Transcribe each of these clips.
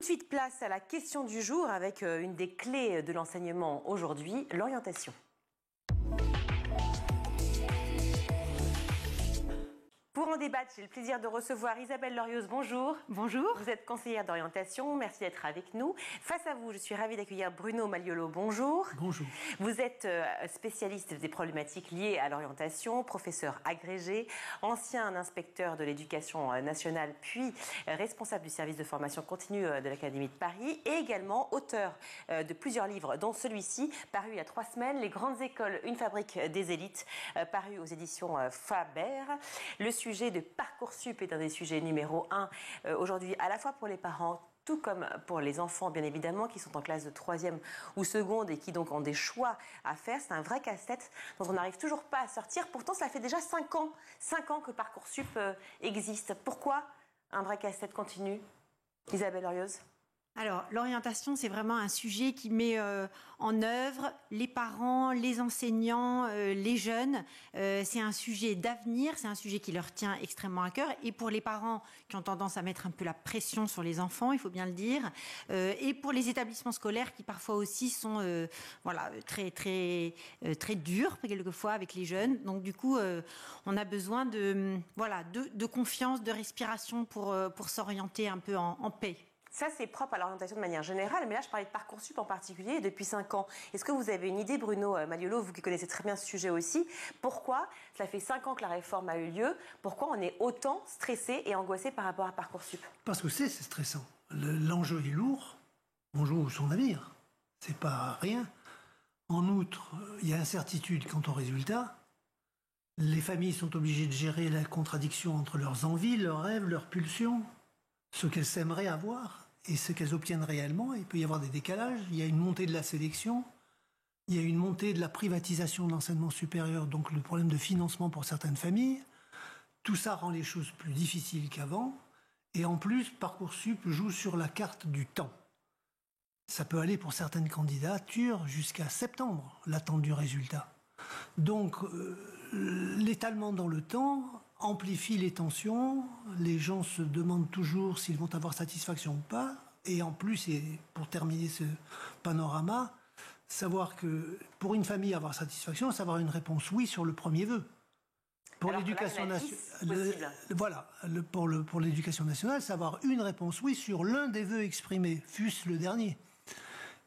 Tout de suite, place à la question du jour avec une des clés de l'enseignement aujourd'hui, l'orientation. Pour en débattre, j'ai le plaisir de recevoir Isabelle Lorioz. Bonjour. Bonjour. Vous êtes conseillère d'orientation. Merci d'être avec nous. Face à vous, je suis ravie d'accueillir Bruno Maliolo. Bonjour. Bonjour. Vous êtes spécialiste des problématiques liées à l'orientation, professeur agrégé, ancien inspecteur de l'éducation nationale, puis responsable du service de formation continue de l'Académie de Paris et également auteur de plusieurs livres, dont celui-ci, paru il y a 3 semaines, Les grandes écoles, une fabrique des élites, paru aux éditions Faber. Le sujet de Parcoursup est un des sujets numéro 1 aujourd'hui, à la fois pour les parents, tout comme pour les enfants, bien évidemment, qui sont en classe de 3e ou seconde et qui donc ont des choix à faire. C'est un vrai casse-tête dont on n'arrive toujours pas à sortir. Pourtant, cela fait déjà 5 ans que Parcoursup existe. Pourquoi un vrai casse-tête continue? Isabelle Lorioz. Alors, l'orientation, c'est vraiment un sujet qui met en œuvre les parents, les enseignants, les jeunes. C'est un sujet d'avenir, c'est un sujet qui leur tient extrêmement à cœur. Et pour les parents qui ont tendance à mettre un peu la pression sur les enfants, il faut bien le dire. Et pour les établissements scolaires qui parfois aussi sont très durs, quelquefois, avec les jeunes. Donc, du coup, on a besoin de confiance, de respiration pour s'orienter un peu en paix. Ça, c'est propre à l'orientation de manière générale, mais là, je parlais de Parcoursup en particulier depuis 5 ans. Est-ce que vous avez une idée, Bruno Maliolo, vous qui connaissez très bien ce sujet aussi, pourquoi, ça fait 5 ans que la réforme a eu lieu, pourquoi on est autant stressé et angoissé par rapport à Parcoursup? Parce que c'est stressant. L'enjeu est lourd. On joue son avenir. C'est pas rien. En outre, il y a incertitude quant aux résultats. Les familles sont obligées de gérer la contradiction entre leurs envies, leurs rêves, leurs pulsions, ce qu'elles aimeraient avoir et ce qu'elles obtiennent réellement. Il peut y avoir des décalages. Il y a une montée de la sélection. Il y a une montée de la privatisation de l'enseignement supérieur, donc le problème de financement pour certaines familles. Tout ça rend les choses plus difficiles qu'avant. Et en plus, Parcoursup joue sur la carte du temps. Ça peut aller pour certaines candidatures jusqu'à septembre, l'attente du résultat. Donc, l'étalement dans le temps amplifie les tensions, les gens se demandent toujours s'ils vont avoir satisfaction ou pas, et en plus, et pour terminer ce panorama, savoir que pour une famille avoir satisfaction, c'est avoir une réponse oui sur le premier vœu. Pour l'éducation nationale, pour l'éducation nationale, c'est avoir une réponse oui sur l'un des vœux exprimés, fût-ce le dernier.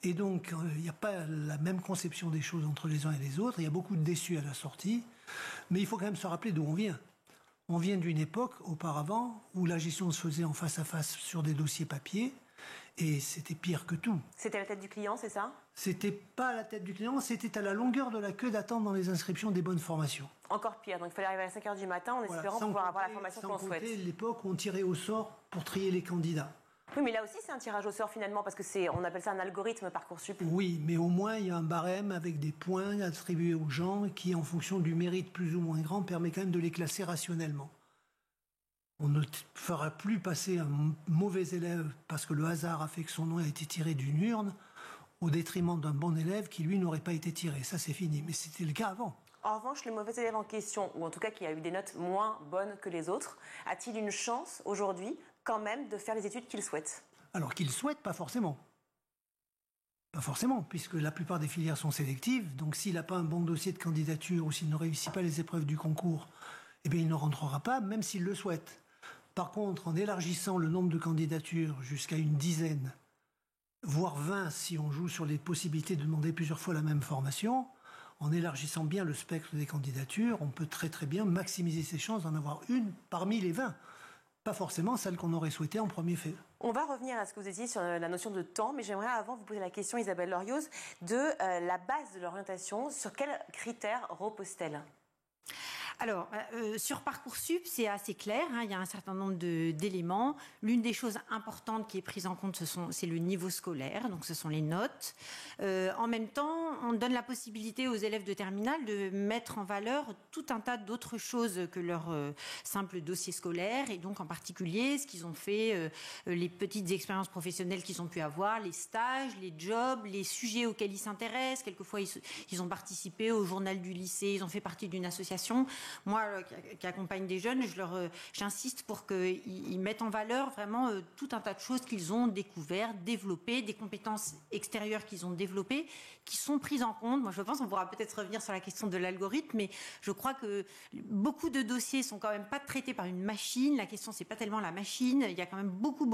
Et donc, il n'y a pas la même conception des choses entre les uns et les autres. Il y a beaucoup de déçus à la sortie. Mais il faut quand même se rappeler d'où on vient. On vient d'une époque, auparavant, où la gestion se faisait en face à face sur des dossiers papier. Et c'était pire que tout. C'était à la tête du client, c'est ça? C'était pas à la tête du client, c'était à la longueur de la queue d'attente dans les inscriptions des bonnes formations. Encore pire, donc il fallait arriver à 5 h du matin en espérant pouvoir avoir la formation qu'on souhaite. Sans compter l'époque où on tirait au sort pour trier les candidats. Oui, mais là aussi, c'est un tirage au sort finalement, parce que on appelle ça un algorithme Parcoursup. Oui, mais au moins, il y a un barème avec des points attribués aux gens qui, en fonction du mérite plus ou moins grand, permet quand même de les classer rationnellement. On ne fera plus passer un mauvais élève parce que le hasard a fait que son nom a été tiré d'une urne au détriment d'un bon élève qui, lui, n'aurait pas été tiré. Ça, c'est fini. Mais c'était le cas avant. En revanche, le mauvais élève en question, ou en tout cas qui a eu des notes moins bonnes que les autres, a-t-il une chance aujourd'hui quand même de faire les études qu'il souhaite? Alors qu'il souhaite, pas forcément. Pas forcément, puisque la plupart des filières sont sélectives. Donc s'il n'a pas un bon dossier de candidature ou s'il ne réussit pas les épreuves du concours, eh bien, il ne rentrera pas, même s'il le souhaite. Par contre, en élargissant le nombre de candidatures jusqu'à une dizaine, voire 20 si on joue sur les possibilités de demander plusieurs fois la même formation, en élargissant bien le spectre des candidatures, on peut très très bien maximiser ses chances d'en avoir une parmi les 20. Pas forcément celle qu'on aurait souhaité en premier fait. On va revenir à ce que vous disiez sur la notion de temps, mais j'aimerais avant vous poser la question, Isabelle Lorioz, de la base de l'orientation. Sur quels critères repose-t-elle ? Alors, sur Parcoursup, c'est assez clair, hein, il y a un certain nombre d'éléments. L'une des choses importantes qui est prise en compte, c'est le niveau scolaire, donc ce sont les notes. En même temps, on donne la possibilité aux élèves de terminale de mettre en valeur tout un tas d'autres choses que leur simple dossier scolaire, et donc en particulier ce qu'ils ont fait, les petites expériences professionnelles qu'ils ont pu avoir, les stages, les jobs, les sujets auxquels ils s'intéressent. Quelquefois, ils ont participé au journal du lycée, ils ont fait partie d'une association. moi qui accompagne des jeunes, j'insiste pour qu'ils mettent en valeur vraiment tout un tas de choses qu'ils ont découvertes, développées, des compétences extérieures qu'ils ont développées, qui sont prises en compte. Moi, je pense qu'on pourra peut-être revenir sur la question de l'algorithme, mais je crois que beaucoup de dossiers sont quand même pas traités par une machine. La question, c'est pas tellement la machine. Il y a quand même beaucoup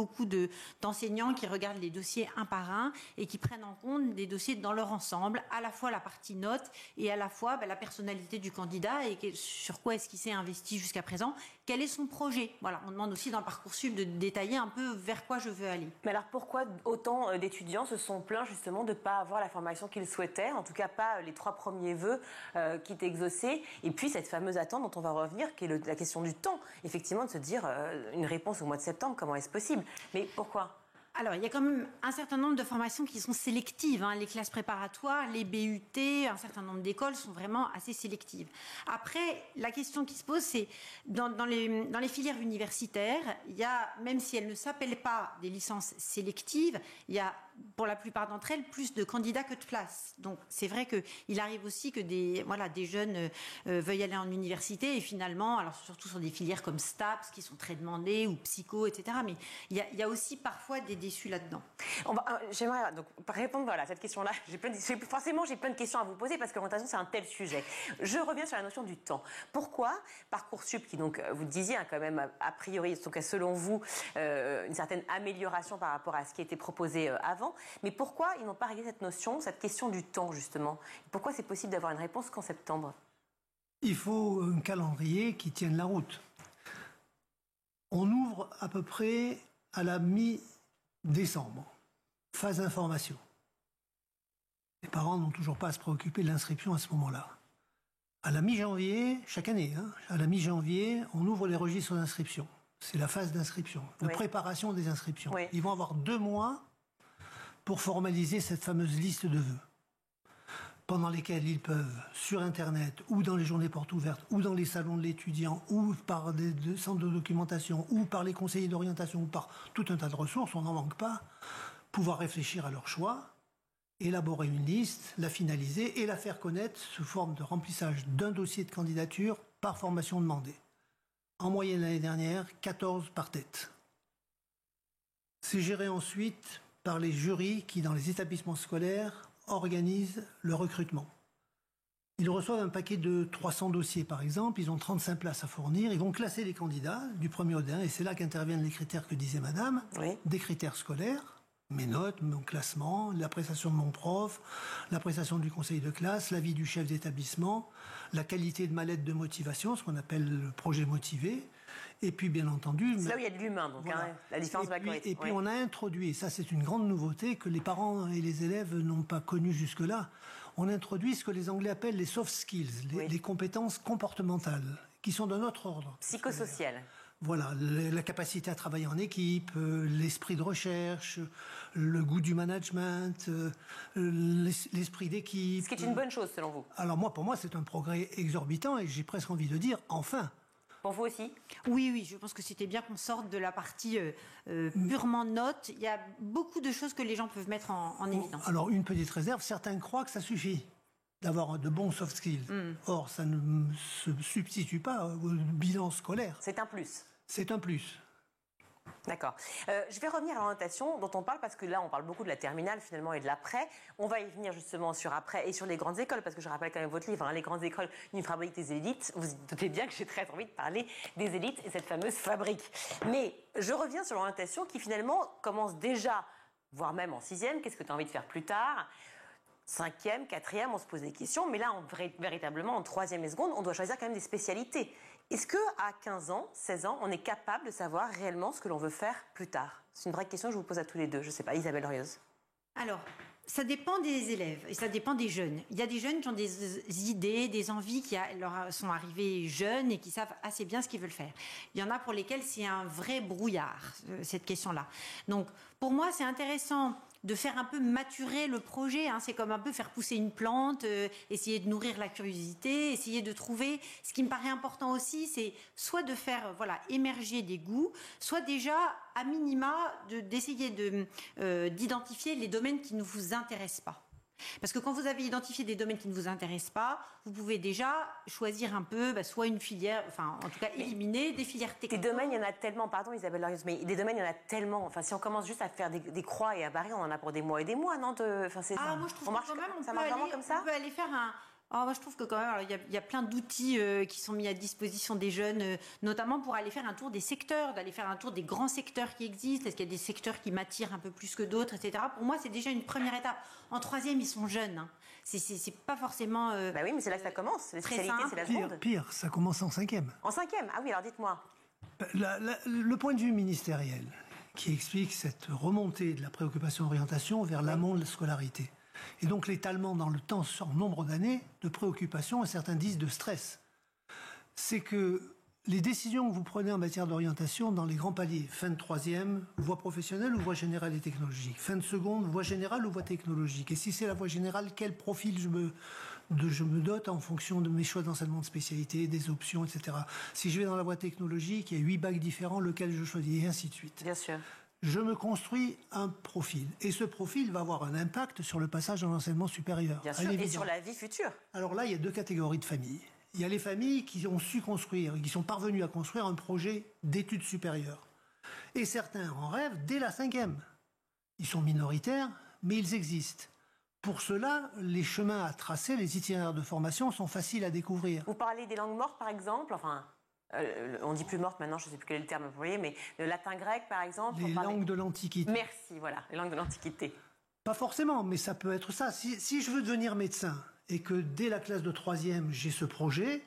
d'enseignants qui regardent les dossiers un par un et qui prennent en compte des dossiers dans leur ensemble, à la fois la partie note et à la fois la personnalité du candidat et sur quoi est-ce qu'il s'est investi jusqu'à présent, quel est son projet. Voilà, on demande aussi dans Parcoursup de détailler un peu vers quoi je veux aller. Mais alors pourquoi autant d'étudiants se sont plaints justement de ne pas avoir la formation qu'ils souhaitaient, en tout cas pas les 3 premiers vœux qui étaient exaucés, et puis cette fameuse attente dont on va revenir, qui est la question du temps, effectivement de se dire une réponse au mois de septembre, comment est-ce possible? Mais pourquoi? Alors, il y a quand même un certain nombre de formations qui sont sélectives. Les classes préparatoires, les BUT, un certain nombre d'écoles sont vraiment assez sélectives. Après, la question qui se pose, c'est dans les filières universitaires, il y a, même si elles ne s'appellent pas des licences sélectives, il y a pour la plupart d'entre elles plus de candidats que de places. Donc, c'est vrai qu'il arrive aussi que des jeunes veuillent aller en université et finalement, alors surtout sur des filières comme STAPS qui sont très demandées ou psycho, etc. Mais il y a aussi parfois des déçus là-dedans. J'aimerais donc répondre à cette question-là. J'ai plein de questions à vous poser parce que l'orientation, c'est un tel sujet. Je reviens sur la notion du temps. Pourquoi Parcoursup, qui donc, vous le disiez, quand même, a priori, en tout cas selon vous, une certaine amélioration par rapport à ce qui était proposé avant, mais pourquoi ils n'ont pas réglé cette notion, cette question du temps, justement? Pourquoi c'est possible d'avoir une réponse qu'en septembre? Il faut un calendrier qui tienne la route. On ouvre à peu près à la mi-décembre, phase d'information. Les parents n'ont toujours pas à se préoccuper de l'inscription à ce moment-là. À la mi-janvier, chaque année, à la mi-janvier, on ouvre les registres d'inscription. C'est la phase d'inscription, de préparation des inscriptions. Oui. Ils vont avoir 2 mois pour formaliser cette fameuse liste de vœux, pendant lesquels ils peuvent, sur Internet, ou dans les journées portes ouvertes, ou dans les salons de l'étudiant, ou par des centres de documentation, ou par les conseillers d'orientation, ou par tout un tas de ressources, on n'en manque pas, pouvoir réfléchir à leur choix, élaborer une liste, la finaliser et la faire connaître sous forme de remplissage d'un dossier de candidature par formation demandée. En moyenne l'année dernière, 14 par tête. C'est géré ensuite par les jurys qui, dans les établissements scolaires, organisent le recrutement. Ils reçoivent un paquet de 300 dossiers, par exemple. Ils ont 35 places à fournir. Ils vont classer les candidats du premier au dernier. Et c'est là qu'interviennent les critères que disait madame. Oui. Des critères scolaires, mes notes, mon classement, l'appréciation de mon prof, l'appréciation du conseil de classe, l'avis du chef d'établissement, la qualité de ma lettre de motivation, ce qu'on appelle le projet motivé. Et puis, bien entendu... C'est là où il y a de l'humain, donc, voilà. La différence de la qualité. Et puis, on a introduit, et ça c'est une grande nouveauté que les parents et les élèves n'ont pas connu jusque-là, on introduit ce que les Anglais appellent les soft skills, les compétences comportementales, qui sont de notre ordre. Psychosociales. Voilà, la capacité à travailler en équipe, l'esprit de recherche, le goût du management, l'esprit d'équipe. Ce qui est une bonne chose, selon vous. Alors pour moi, c'est un progrès exorbitant et j'ai presque envie de dire, enfin. Pour vous aussi? Oui, je pense que c'était bien qu'on sorte de la partie purement note. Il y a beaucoup de choses que les gens peuvent mettre en évidence. Alors, une petite réserve, certains croient que ça suffit d'avoir de bons soft skills. Or, ça ne se substitue pas au bilan scolaire. C'est un plus. C'est un plus. D'accord. Je vais revenir à l'orientation dont on parle parce que là, on parle beaucoup de la terminale finalement et de l'après. On va y venir justement sur après et sur les grandes écoles parce que je rappelle quand même votre livre, les grandes écoles, une fabrique des élites. Vous doutez bien que j'ai très envie de parler des élites et cette fameuse fabrique. Mais je reviens sur l'orientation qui finalement commence déjà, voire même en 6e. Qu'est-ce que tu as envie de faire plus tard? 5e, 4e, on se pose des questions. Mais là, véritablement, en 3e et seconde, on doit choisir quand même des spécialités. Est-ce qu'à 15 ans, 16 ans, on est capable de savoir réellement ce que l'on veut faire plus tard? C'est une vraie question que je vous pose à tous les deux. Je ne sais pas, Isabelle Lorioz. Alors, ça dépend des élèves et ça dépend des jeunes. Il y a des jeunes qui ont des idées, des envies qui leur sont arrivés jeunes et qui savent assez bien ce qu'ils veulent faire. Il y en a pour lesquels c'est un vrai brouillard, cette question-là. Donc, pour moi, c'est intéressant de faire un peu maturer le projet. C'est comme un peu faire pousser une plante, essayer de nourrir la curiosité, essayer de trouver... Ce qui me paraît important aussi, c'est soit de faire émerger des goûts, soit déjà, à minima, d'essayer d'identifier les domaines qui ne vous intéressent pas. Parce que quand vous avez identifié des domaines qui ne vous intéressent pas, vous pouvez déjà choisir un peu, soit une filière, enfin en tout cas éliminer des filières techniques. Des domaines, il y en a tellement, pardon Isabelle Larios, mais des domaines, il y en a tellement. Enfin, si on commence juste à faire des croix et à barrer, on en a pour des mois et des mois, non moi je trouve que quand même, ça marche vraiment comme ça. On peut aller faire un... moi, je trouve que quand même, il y a plein d'outils qui sont mis à disposition des jeunes, notamment pour aller faire un tour des secteurs, d'aller faire un tour des grands secteurs qui existent. Est-ce qu'il y a des secteurs qui m'attirent un peu plus que d'autres, etc. Pour moi, c'est déjà une première étape. En troisième, ils sont jeunes. Hein. C'est pas forcément. Oui, mais c'est là que ça commence. Les spécialités, c'est la seconde. Pire, ça commence en 5e. En 5e. Ah oui, alors dites-moi. Le point de vue ministériel qui explique cette remontée de la préoccupation d'orientation vers l'amont de la scolarité. Et donc l'étalement dans le temps sur nombre d'années de préoccupation et certains disent de stress. C'est que les décisions que vous prenez en matière d'orientation dans les grands paliers, fin de 3e, voie professionnelle ou voie générale et technologique, fin de seconde, voie générale ou voie technologique. Et si c'est la voie générale, quel profil je me dote en fonction de mes choix d'enseignement de spécialité, des options, etc. Si je vais dans la voie technologique, il y a 8 bacs différents, lequel je choisis, et ainsi de suite. Bien sûr. Je me construis un profil. Et ce profil va avoir un impact sur le passage dans l'enseignement supérieur. Bien sûr, et sur la vie future. Alors là, il y a 2 catégories de familles. Il y a les familles qui ont su construire, qui sont parvenues à construire un projet d'études supérieures. Et certains en rêvent dès la 5e. Ils sont minoritaires, mais ils existent. Pour cela, les chemins à tracer, les itinéraires de formation sont faciles à découvrir. Vous parlez des langues mortes, par exemple, on dit plus morte maintenant, je ne sais plus quel est le terme employé, mais le latin grec, par exemple. Les langues de l'Antiquité. Merci, voilà, les langues de l'Antiquité. Pas forcément, mais ça peut être ça. Si je veux devenir médecin et que dès la classe de 3e, j'ai ce projet,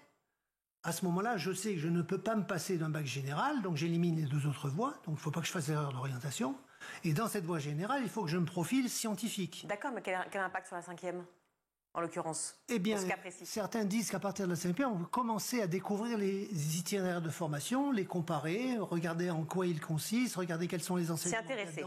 à ce moment-là, je sais que je ne peux pas me passer d'un bac général, donc j'élimine les 2 autres voies, donc il ne faut pas que je fasse l'erreur d'orientation. Et dans cette voie générale, il faut que je me profile scientifique. D'accord, mais quel impact sur la 5e en l'occurrence? Eh bien, certains disent qu'à partir de la 5e, on peut commencer à découvrir les itinéraires de formation, les comparer, regarder en quoi ils consistent, regarder quels sont les enseignements. C'est intéressé.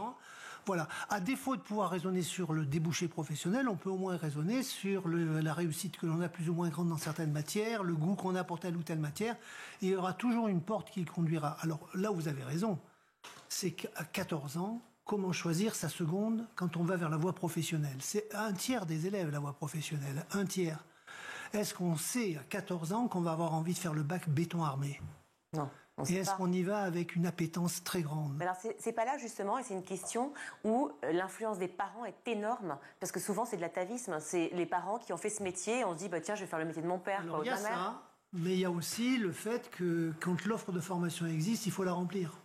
Voilà. À défaut de pouvoir raisonner sur le débouché professionnel, on peut au moins raisonner sur la réussite que l'on a plus ou moins grande dans certaines matières, le goût qu'on a pour telle ou telle matière. Et il y aura toujours une porte qui le conduira. Alors là, vous avez raison. C'est qu'à 14 ans, comment choisir sa seconde quand on va vers la voie professionnelle? C'est 1/3 des élèves, la voie professionnelle. 1/3. Est-ce qu'on sait à 14 ans qu'on va avoir envie de faire le bac béton armé? Non. Et est-ce qu'on y va avec une appétence très grande? Mais alors c'est pas là justement, et c'est une question où l'influence des parents est énorme, parce que souvent c'est de l'atavisme, c'est les parents qui ont fait ce métier, et on se dit tiens je vais faire le métier de mon père. Alors, il y a ça, mais il y a aussi le fait que quand l'offre de formation existe, il faut la remplir.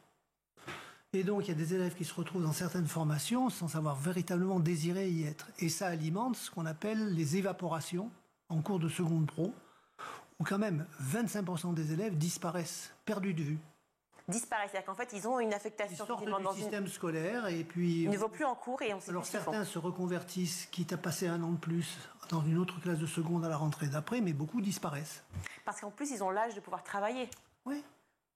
Et donc il y a des élèves qui se retrouvent dans certaines formations sans savoir véritablement désirer y être. Et ça alimente ce qu'on appelle les évaporations en cours de seconde pro, où quand même 25% des élèves disparaissent, perdus de vue. Disparaissent, c'est-à-dire qu'en fait ils ont une affectation. Ils sortent du système scolaire et puis... Ils ne vont plus en cours et on sait alors plus ce qu'ils certains se reconvertissent, quitte à passer 1 an de plus dans une autre classe de seconde à la rentrée d'après, mais beaucoup disparaissent. Parce qu'en plus ils ont l'âge de pouvoir travailler. Oui.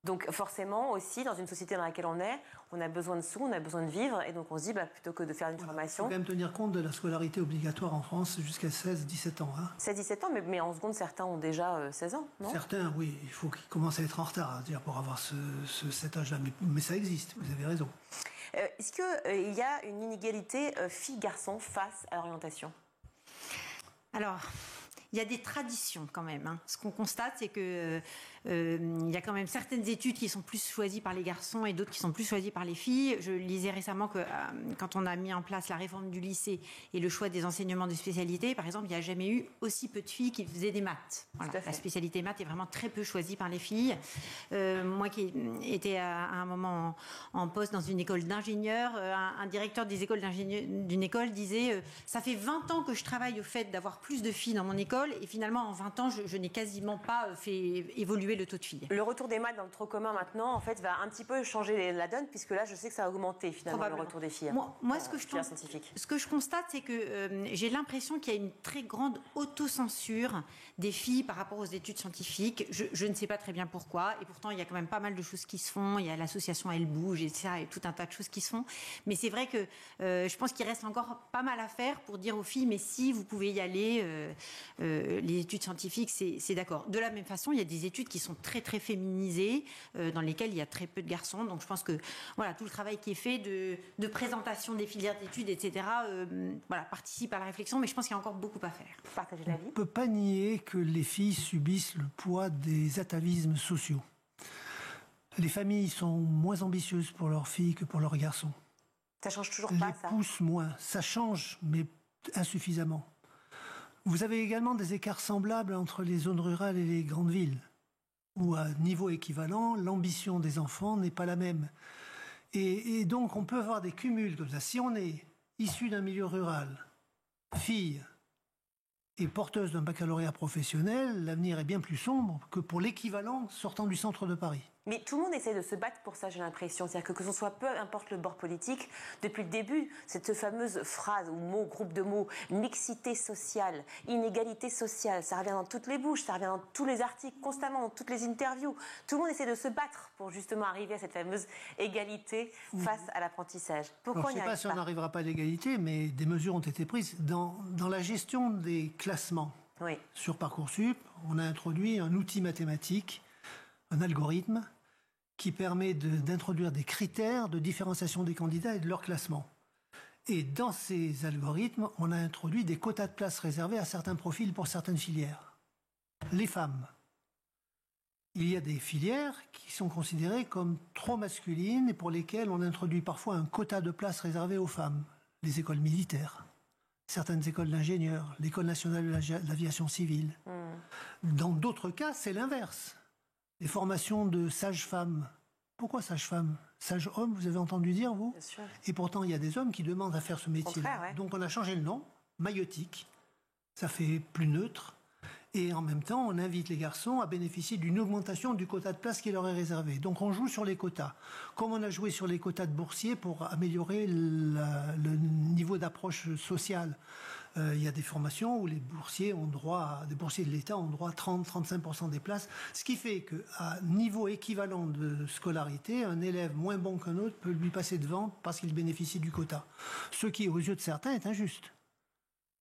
Donc forcément aussi, dans une société dans laquelle on est, on a besoin de sous, on a besoin de vivre, et donc on se dit, plutôt que de faire une formation... Il faut quand même tenir compte de la scolarité obligatoire en France jusqu'à 16-17 ans. Hein. 16-17 ans, mais en seconde, certains ont déjà 16 ans, non? Certains, oui, il faut qu'ils commencent à être en retard pour avoir cet âge-là, mais ça existe, vous avez raison. Est-ce qu'il y a une inégalité filles-garçons face à l'orientation? Alors, il y a des traditions quand même. Hein. Ce qu'on constate, c'est que il y a quand même certaines études qui sont plus choisies par les garçons et d'autres qui sont plus choisies par les filles. Je lisais récemment que quand on a mis en place la réforme du lycée et le choix des enseignements de spécialité, par exemple, il n'y a jamais eu aussi peu de filles qui faisaient des maths. Voilà. La spécialité maths est vraiment très peu choisie par les filles. Moi qui étais à un moment en poste dans une école d'ingénieurs, un directeur des écoles d'une école disait ça fait 20 ans que je travaille au fait d'avoir plus de filles dans mon école et finalement en 20 ans je n'ai quasiment pas fait évoluer le taux de filles. Le retour des maths dans le tronc commun maintenant en fait va un petit peu changer la donne puisque là je sais que ça a augmenté finalement le retour des filles. Moi ce que je constate c'est que j'ai l'impression qu'il y a une très grande autocensure des filles par rapport aux études scientifiques. Je ne sais pas très bien pourquoi et pourtant il y a quand même pas mal de choses qui se font. Il y a l'association Elle Bouge et ça et tout un tas de choses qui se font. Mais c'est vrai que je pense qu'il reste encore pas mal à faire pour dire aux filles mais si vous pouvez y aller, les études scientifiques c'est d'accord. De la même façon il y a des études qui qui sont très très féminisées, dans lesquelles il y a très peu de garçons. Donc je pense que voilà, tout le travail qui est fait de présentation des filières d'études, etc., voilà, participe à la réflexion, mais je pense qu'il y a encore beaucoup à faire. Partagez On l'avis. ne peut pas nier que les filles subissent le poids des atavismes sociaux. Les familles sont moins ambitieuses pour leurs filles que pour leurs garçons. Ça change toujours pas, ça. Les poussent moins. Ça change, mais insuffisamment. Vous avez également des écarts semblables entre les zones rurales et les grandes villes, où à niveau équivalent, l'ambition des enfants n'est pas la même. Et donc, on peut avoir des cumuls comme ça. Si on est issu d'un milieu rural, fille et porteuse d'un baccalauréat professionnel, l'avenir est bien plus sombre que pour l'équivalent sortant du centre de Paris. Mais tout le monde essaie de se battre pour ça, j'ai l'impression. C'est-à-dire que ce soit peu importe le bord politique, depuis le début, cette fameuse phrase ou mot, groupe de mots, mixité sociale, inégalité sociale, ça revient dans toutes les bouches, ça revient dans tous les articles, constamment, dans toutes les interviews. Tout le monde essaie de se battre pour justement arriver à cette fameuse égalité face à l'apprentissage. Pourquoi on n'y arrive pas ? Je ne sais pas si on n'arrivera pas à l'égalité, mais des mesures ont été prises. Dans la gestion des classements sur Parcoursup, on a introduit un outil mathématique, un algorithme, qui permet d'introduire des critères de différenciation des candidats et de leur classement. Et dans ces algorithmes, on a introduit des quotas de places réservés à certains profils pour certaines filières. Les femmes. Il y a des filières qui sont considérées comme trop masculines et pour lesquelles on introduit parfois un quota de places réservé aux femmes. Les écoles militaires, certaines écoles d'ingénieurs, l'École nationale de l'aviation civile. Dans d'autres cas, c'est l'inverse. Les formations de sages-femmes. Pourquoi sages-femmes ? Sage-homme, vous avez entendu dire, vous ? Bien sûr. Et pourtant, il y a des hommes qui demandent à faire ce métier-là. Ouais. Donc on a changé le nom, maïotique. Ça fait plus neutre. Et en même temps, on invite les garçons à bénéficier d'une augmentation du quota de place qui leur est réservé. Donc on joue sur les quotas. Comme on a joué sur les quotas de boursiers pour améliorer le niveau d'approche sociale. Il y a des formations où les boursiers ont droit, des boursiers de l'État ont droit à 30-35% des places, ce qui fait qu'à niveau équivalent de scolarité, un élève moins bon qu'un autre peut lui passer devant parce qu'il bénéficie du quota. Ce qui, aux yeux de certains, est injuste.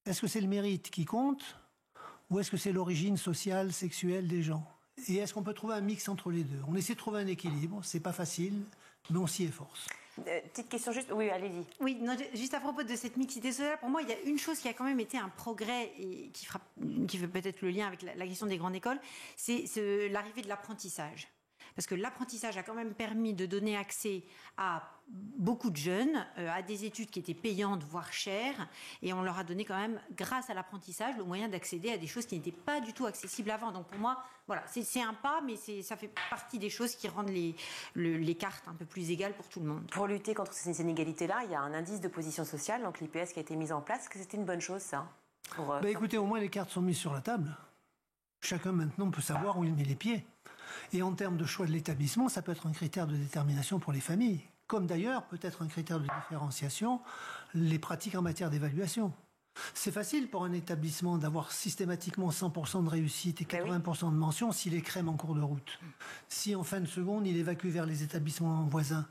Est-ce que c'est le mérite qui compte ou est-ce que c'est l'origine sociale, sexuelle des gens ? Et est-ce qu'on peut trouver un mix entre les deux ? On essaie de trouver un équilibre, c'est pas facile, mais on s'y efforce. Petite question juste, oui, allez-y. Oui, non, juste à propos de cette mixité sociale, pour moi, il y a une chose qui a quand même été un progrès et qui fait peut-être le lien avec la question des grandes écoles, c'est l'arrivée de l'apprentissage. Parce que l'apprentissage a quand même permis de donner accès à beaucoup de jeunes, à des études qui étaient payantes, voire chères, et on leur a donné quand même, grâce à l'apprentissage, le moyen d'accéder à des choses qui n'étaient pas du tout accessibles avant. Donc pour moi, voilà, c'est un pas, mais ça fait partie des choses qui rendent les cartes un peu plus égales pour tout le monde. Pour lutter contre ces inégalités-là, il y a un indice de position sociale, donc l'IPS qui a été mis en place. Est-ce que c'était une bonne chose, ça Écoutez, au moins les cartes sont mises sur la table. Chacun maintenant peut savoir où il met les pieds. Et en termes de choix de l'établissement, ça peut être un critère de détermination pour les familles. Comme d'ailleurs peut être un critère de différenciation les pratiques en matière d'évaluation. C'est facile pour un établissement d'avoir systématiquement 100% de réussite et 80% de mention s'il est crème en cours de route. Si en fin de seconde, il évacue vers les établissements voisins.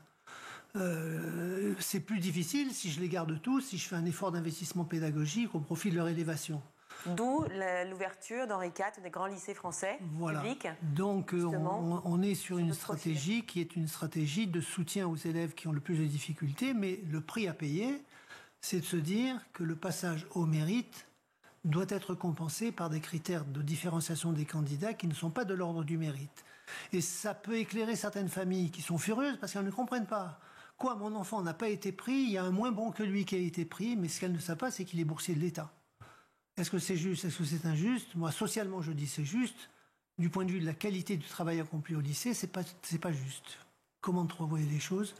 C'est plus difficile si je les garde tous, si je fais un effort d'investissement pédagogique au profit de leur élévation. D'où l'ouverture d'Henri IV, des grands lycées français publics. Donc on est sur une stratégie qui est une stratégie de soutien aux élèves qui ont le plus de difficultés, mais le prix à payer, c'est de se dire que le passage au mérite doit être compensé par des critères de différenciation des candidats qui ne sont pas de l'ordre du mérite. Et ça peut éclairer certaines familles qui sont furieuses parce qu'elles ne comprennent pas. Quoi, mon enfant n'a pas été pris, il y a un moins bon que lui qui a été pris, mais ce qu'elles ne savent pas, c'est qu'il est boursier de l'État. Est-ce que c'est juste ? Est-ce que c'est injuste ? Moi, socialement, je dis c'est juste. Du point de vue de la qualité du travail accompli au lycée, c'est pas juste. Comment entrevoyer les choses ?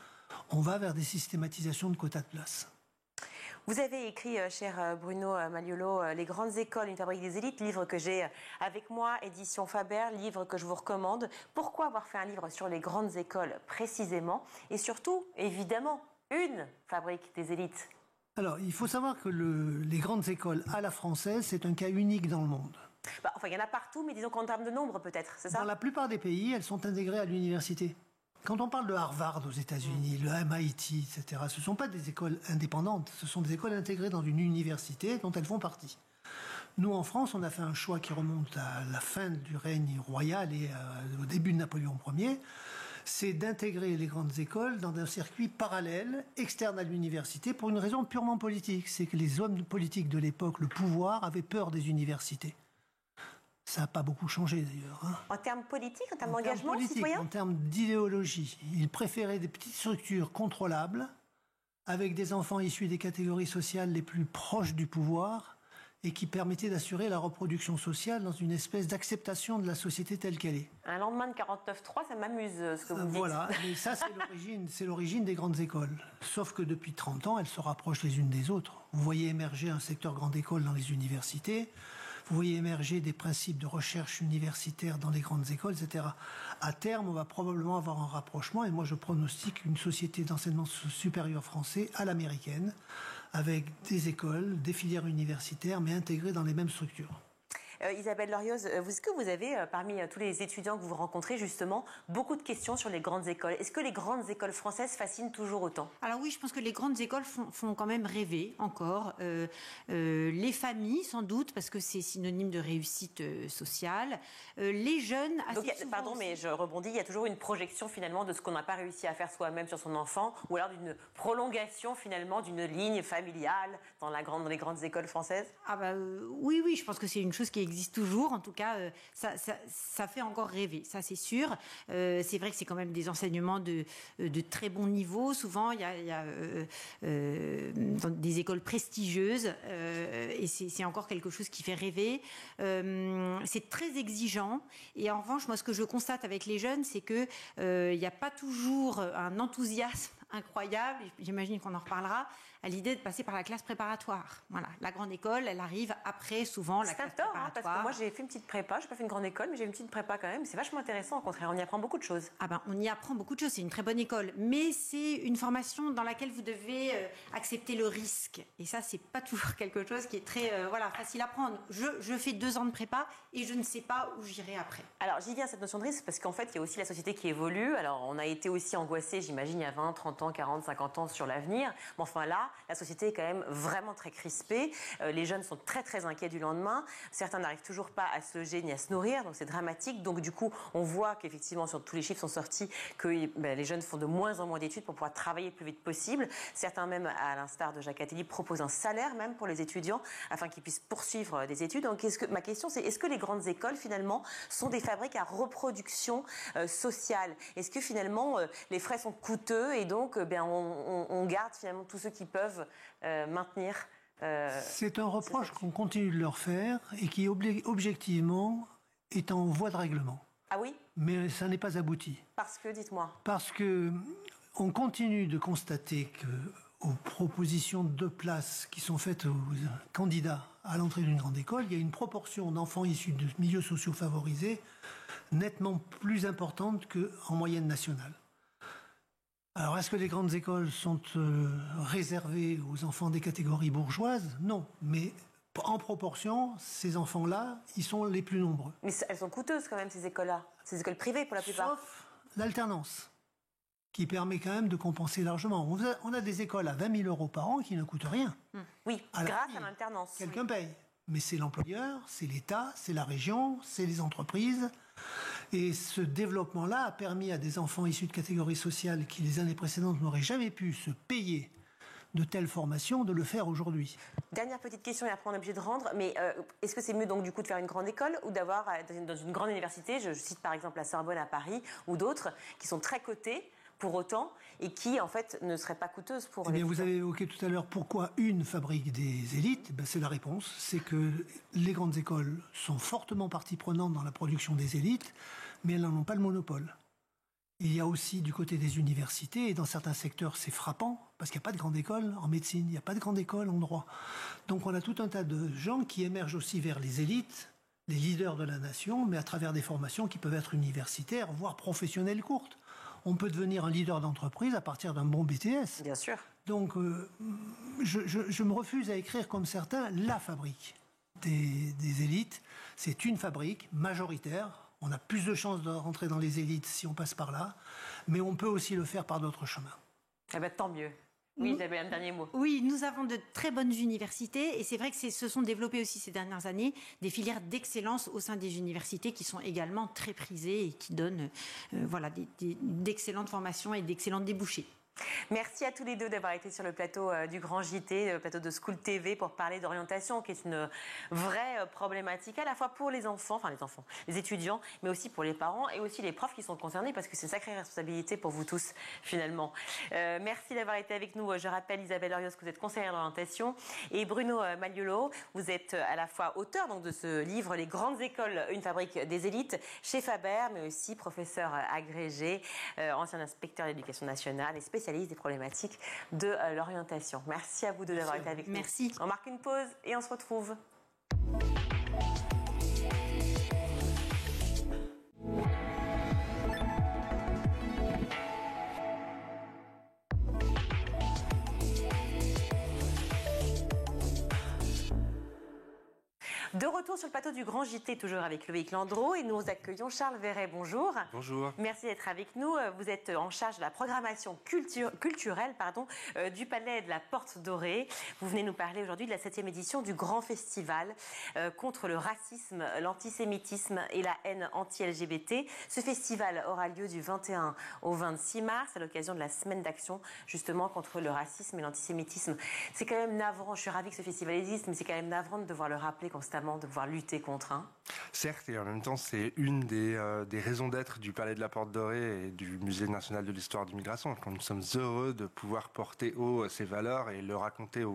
On va vers des systématisations de quotas de place. Vous avez écrit, cher Bruno Malliolo, Les grandes écoles, une fabrique des élites, livre que j'ai avec moi, édition Faber, livre que je vous recommande. Pourquoi avoir fait un livre sur les grandes écoles précisément ? Et surtout, évidemment, une fabrique des élites. Alors, il faut savoir que les grandes écoles à la française, c'est un cas unique dans le monde. Enfin, il y en a partout, mais disons qu'en termes de nombre, peut-être, c'est ça ? Dans la plupart des pays, elles sont intégrées à l'université. Quand on parle de Harvard aux États-Unis, le MIT, etc., ce ne sont pas des écoles indépendantes, ce sont des écoles intégrées dans une université dont elles font partie. Nous, en France, on a fait un choix qui remonte à la fin du règne royal et au début de Napoléon Ier, c'est d'intégrer les grandes écoles dans un circuit parallèle, externe à l'université, pour une raison purement politique. C'est que les hommes politiques de l'époque, le pouvoir, avaient peur des universités. Ça n'a pas beaucoup changé d'ailleurs. Hein. En termes politiques, en termes d'engagement citoyen ? En termes d'idéologie. Ils préféraient des petites structures contrôlables, avec des enfants issus des catégories sociales les plus proches du pouvoir, et qui permettait d'assurer la reproduction sociale dans une espèce d'acceptation de la société telle qu'elle est. Un lendemain de 49.3, ça m'amuse ce que vous dites. Voilà, mais ça c'est l'origine des grandes écoles. Sauf que depuis 30 ans, elles se rapprochent les unes des autres. Vous voyez émerger un secteur grande école dans les universités, vous voyez émerger des principes de recherche universitaire dans les grandes écoles, etc. À terme, on va probablement avoir un rapprochement, et moi je pronostique une société d'enseignement supérieur français à l'américaine, avec des écoles, des filières universitaires, mais intégrées dans les mêmes structures. Isabelle Lorioz, est-ce que vous avez, parmi tous les étudiants que vous rencontrez, justement, beaucoup de questions sur les grandes écoles? Est-ce que les grandes écoles françaises fascinent toujours autant? Alors oui, je pense que les grandes écoles font quand même rêver encore. Les familles, sans doute, parce que c'est synonyme de réussite sociale. Les jeunes... Donc, pardon, mais je rebondis, il y a toujours une projection, finalement, de ce qu'on n'a pas réussi à faire soi-même sur son enfant, ou alors d'une prolongation, finalement, d'une ligne familiale dans les grandes écoles françaises? Oui, je pense que c'est une chose qui existe toujours. En tout cas, ça fait encore rêver, ça c'est sûr. C'est vrai que c'est quand même des enseignements de très bon niveau. Souvent, il y a dans des écoles prestigieuses et c'est encore quelque chose qui fait rêver. C'est très exigeant. Et en revanche, moi, ce que je constate avec les jeunes, c'est que il n'y a pas toujours un enthousiasme incroyable, j'imagine qu'on en reparlera, à l'idée de passer par la classe préparatoire. Voilà, la grande école, elle arrive après souvent la classe préparatoire. Parce que moi j'ai fait une petite prépa, je n'ai pas fait une grande école, mais j'ai une petite prépa quand même. C'est vachement intéressant, au contraire, on y apprend beaucoup de choses. On y apprend beaucoup de choses, c'est une très bonne école, mais c'est une formation dans laquelle vous devez accepter le risque. Et ça, c'est pas toujours quelque chose qui est très facile à prendre. Je fais 2 ans de prépa et je ne sais pas où j'irai après. Alors j'y viens à cette notion de risque parce qu'en fait, il y a aussi la société qui évolue. Alors on a été aussi angoissé, j'imagine, il y a 20, 30 ans, 40, 50 ans sur l'avenir. Mais enfin là, la société est quand même vraiment très crispée. Les jeunes sont très très inquiets du lendemain. Certains n'arrivent toujours pas à se loger ni à se nourrir, donc c'est dramatique. Donc du coup, on voit qu'effectivement, sur tous les chiffres sont sortis, que les jeunes font de moins en moins d'études pour pouvoir travailler le plus vite possible. Certains même, à l'instar de Jacques Attali, proposent un salaire même pour les étudiants afin qu'ils puissent poursuivre des études. Donc ma question c'est, est-ce que les grandes écoles finalement sont des fabriques à reproduction sociale? Est-ce que finalement les frais sont coûteux et donc on garde finalement tous ceux qui peuvent maintenir c'est un reproche qu'on continue de leur faire et qui objectivement est en voie de règlement. Ah oui? Mais ça n'est pas abouti. Parce que, dites-moi. Parce que on continue de constater que aux propositions de places qui sont faites aux candidats à l'entrée d'une grande école, il y a une proportion d'enfants issus de milieux sociaux favorisés nettement plus importante qu'en moyenne nationale. Alors, est-ce que les grandes écoles sont réservées aux enfants des catégories bourgeoises? Non, mais en proportion, ces enfants-là, ils sont les plus nombreux. Mais elles sont coûteuses quand même, ces écoles-là. Ces écoles privées, pour la plupart. Sauf l'alternance, qui permet quand même de compenser largement. On a des écoles à 20 000 € par an qui ne coûtent rien. Oui, grâce à l'alternance. Quelqu'un paye. Mais c'est l'employeur, c'est l'État, c'est la région, c'est les entreprises. Et ce développement-là a permis à des enfants issus de catégories sociales qui, les années précédentes, n'auraient jamais pu se payer de telles formations, de le faire aujourd'hui. Dernière petite question, et après on est obligé de rendre, mais est-ce que c'est mieux donc du coup de faire une grande école ou d'avoir dans une grande université, je cite par exemple la Sorbonne à Paris ou d'autres, qui sont très cotées pour autant et qui en fait ne seraient pas coûteuses pour les... Vous avez évoqué tout à l'heure pourquoi une fabrique des élites. C'est la réponse, c'est que les grandes écoles sont fortement partie prenante dans la production des élites, mais elles n'en ont pas le monopole. Il y a aussi du côté des universités, et dans certains secteurs c'est frappant, parce qu'il n'y a pas de grande école en médecine, il n'y a pas de grande école en droit. Donc on a tout un tas de gens qui émergent aussi vers les élites, les leaders de la nation, mais à travers des formations qui peuvent être universitaires, voire professionnelles courtes. On peut devenir un leader d'entreprise à partir d'un bon BTS. Bien sûr. Donc je me refuse à écrire comme certains la fabrique des élites. C'est une fabrique majoritaire. On a plus de chances de rentrer dans les élites si on passe par là, mais on peut aussi le faire par d'autres chemins. Eh bien, tant mieux. Oui, Isabelle, un dernier mot. Oui, nous avons de très bonnes universités et c'est vrai que se sont développées aussi ces dernières années des filières d'excellence au sein des universités qui sont également très prisées et qui donnent d'excellentes formations et d'excellents débouchés. Merci à tous les deux d'avoir été sur le plateau du Grand JT, le plateau de School TV pour parler d'orientation qui est une vraie problématique à la fois pour les enfants, les étudiants, mais aussi pour les parents et aussi les profs qui sont concernés parce que c'est une sacrée responsabilité pour vous tous finalement. Merci d'avoir été avec nous. Je rappelle Isabelle Orios que vous êtes conseillère d'orientation et Bruno Magliolo, vous êtes à la fois auteur donc, de ce livre Les grandes écoles, une fabrique des élites chez Faber, mais aussi professeur agrégé, ancien inspecteur de l'éducation nationale et spécialiste des problématiques de l'orientation. Merci à vous deux d'avoir été avec nous. Merci. On marque une pause et on se retrouve. De retour sur le plateau du Grand JT, toujours avec Loïc Landreau, et nous accueillons Charles Verret. Bonjour. Bonjour. Merci d'être avec nous. Vous êtes en charge de la programmation culturelle du Palais de la Porte Dorée. Vous venez nous parler aujourd'hui de la 7e édition du Grand Festival contre le racisme, l'antisémitisme et la haine anti-LGBT. Ce festival aura lieu du 21 au 26 mars à l'occasion de la semaine d'action justement contre le racisme et l'antisémitisme. C'est quand même navrant, je suis ravie que ce festival existe, mais c'est quand même navrant de devoir le rappeler constamment, de pouvoir lutter contre. Certes, et en même temps, c'est une des raisons d'être du Palais de la Porte Dorée et du Musée national de l'histoire d'immigration. Nous sommes heureux de pouvoir porter haut ces valeurs et le raconter aux